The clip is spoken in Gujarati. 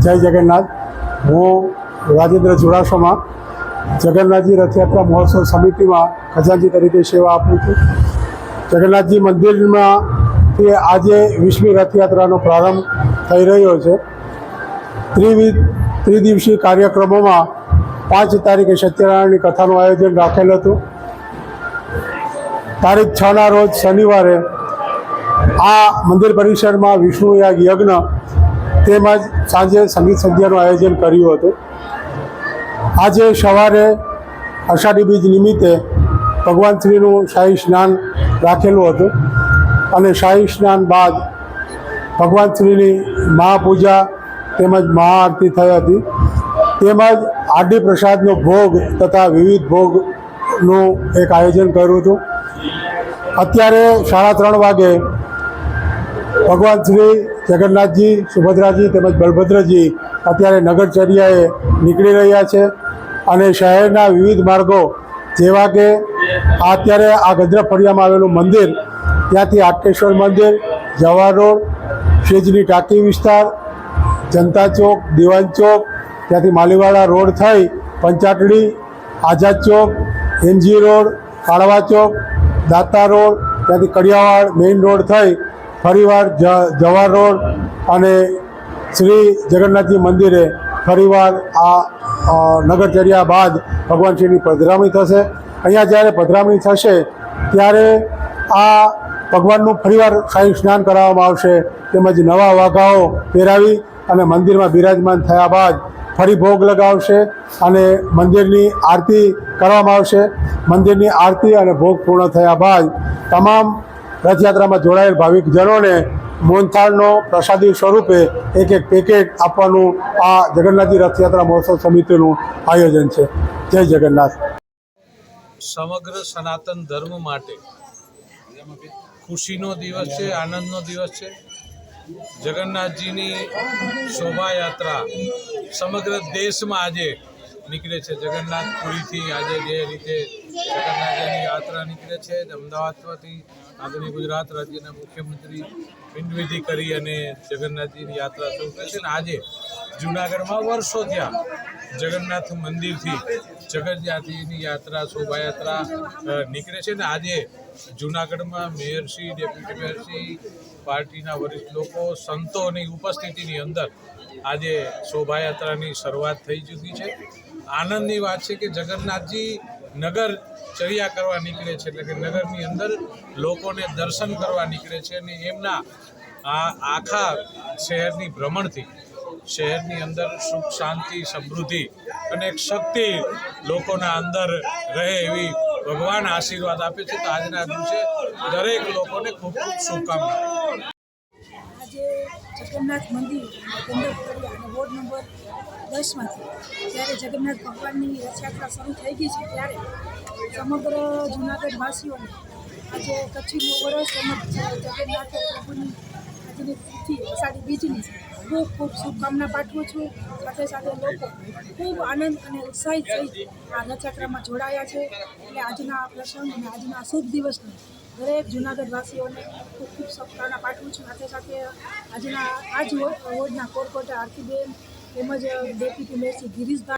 જય જગન્નાથ। હું રાજેન્દ્ર ચુડાસમા જગન્નાથજી રથયાત્રા મહોત્સવ સમિતિમાં ખજાનચી તરીકે સેવા આપું છું। જગન્નાથજી મંદિરમાંથી આજે 20મી રથયાત્રાનો પ્રારંભ થઈ રહ્યો છે। ત્રિદિવસીય કાર્યક્રમોમાં 5 તારીખે સત્યનારાયણની કથાનું આયોજન રાખેલ હતું। તારીખ 6ના રોજ શનિવારે આ મંદિર પરિસરમાં વિષ્ણુ યાગ યજ્ઞ તેમજ સાંજે સંગીત સંધ્યાનું આયોજન કર્યું હતું। આજે સવારે અષાઢી બીજ નિમિત્તે ભગવાન શ્રીનું શાહી સ્નાન રાખેલું હતું અને શાહી સ્નાન બાદ ભગવાન શ્રીની મહાપૂજા તેમજ મહાઆરતી થઈ હતી। તેમજ આરડી પ્રસાદનો ભોગ તથા વિવિધ ભોગનું એક આયોજન કર્યું હતું। અત્યારે 3:30 વાગે ભગવાન શ્રી જગન્નાથજી, સુભદ્રાજી તેમજ બલભદ્રજી અત્યારે નગરચર્યાએ નીકળી રહ્યા છે અને શહેરના વિવિધ માર્ગો જેવા કે અત્યારે આ ગજરા ફળિયામાં આવેલું મંદિર, ત્યાંથી આટકેશ્વર મંદિર, જવાહર રોડ, શેજની ટાંકી વિસ્તાર, જનતા ચોક, દિવાન ચોક, ત્યાંથી માલીવાડા રોડ થઈ પંચાટડી, આઝાદ ચોક, એમજી રોડ, કાળવા ચોક, દાતા રોડ, ત્યાંથી કડિયાવાડ મેઇન રોડ થઈ ફરીવાર જવાહર રોડ અને શ્રી જગન્નાથજી મંદિરે ફરીવાર આ નગરચર્યા બાદ ભગવાન શ્રીની પધરામણી થશે। અહીંયા જ્યારે પધરામણી થશે ત્યારે આ ભગવાનનું ફરીવાર શાહી સ્નાન કરાવવામાં આવશે તેમજ નવા વાઘાઓ પહેરાવી અને મંદિરમાં બિરાજમાન થયા બાદ ફરી ભોગ લગાવશે અને મંદિરની આરતી કરવામાં આવશે। મંદિરની આરતી અને ભોગ પૂર્ણ થયા બાદ તમામ રથયાત્રામાં જોડાયેલ ભાવિકજનોને મોહનથાળનો પ્રસાદી સ્વરૂપે એક પેકેટ આપવાનું આ જગન્નાથજી રથયાત્રા મહોત્સવ સમિતિનું આયોજન છે। જય જગન્નાથ। સમગ્ર સનાતન ધર્મ માટે ખુશીનો દિવસ છે, આનંદનો દિવસ છે। જગન્નાથજીની શોભાયાત્રા સમગ્ર દેશમાં આજે નીકળે છે। જગન્નાથપુરીથી આજે જે રીતે જગન્નાથજીની યાત્રા નીકળે છે, અમદાવાદથી આદરણીય ગુજરાત રાજ્યના મુખ્યમંત્રી પિંડવિધિ કરી અને જગન્નાથજીની યાત્રા શરૂ કરે છે। અને આજે જૂનાગઢમાં વર્ષો થયા જગન્નાથ મંદિરથી જગન્નાથજીની યાત્રા, શોભાયાત્રા નીકળે છે। અને આજે જૂનાગઢમાં મેયરશ્રી, ડેપ્યુટી મેયરશ્રી, પાર્ટીના વરિષ્ઠ લોકો, સંતોની ઉપસ્થિતિની અંદર આજે શોભાયાત્રાની શરૂઆત થઈ ચૂકી છે। આનંદની વાત છે કે જગન્નાથજી નગર ચર્યા કરવા નીકળે છે, એટલે કે નગરની અંદર લોકોને દર્શન કરવા નીકળે છે અને એમના આ આખા શહેરની ભ્રમણથી શહેરની અંદર સુખ, શાંતિ, સમૃદ્ધિ અને એક શક્તિ લોકોના અંદર રહે એવી ભગવાન આશીર્વાદ આપે છે। તો આજના દિવસે દરેક લોકોને ખૂબ ખૂબ શુભકામનાઓ। આજે જગન્નાથ મંદિર કેન્દ્ર ફળિયા અને વોર્ડ નંબર 10માંથી જ્યારે જગન્નાથ ભગવાનની રથયાત્રા શરૂ થઈ ગઈ છે ત્યારે સમગ્ર જૂનાગઢવાસીઓને આજે કચ્છી નવ વર્ષ તેમજ જગન્નાથ પ્રભુની આજની તિથિ અષાઢી બીજની ખૂબ ખૂબ શુભકામના પાઠવું છું। સાથે સાથે લોકો ખૂબ આનંદ અને ઉત્સાહિત થઈ આ રથયાત્રામાં જોડાયા છે। એટલે આજના આ પ્રસંગ અને આજના શુભ દિવસને દરેક જૂનાગઢવાસીઓને ખૂબ ખૂબ શુભકામના પાઠવું છું। સાથે સાથે આજના વોર્ડના કોર્પોરેટર આરતીબેન તેમજ ડેપ્યુટી મેયર શ્રી ગિરીશભાઈ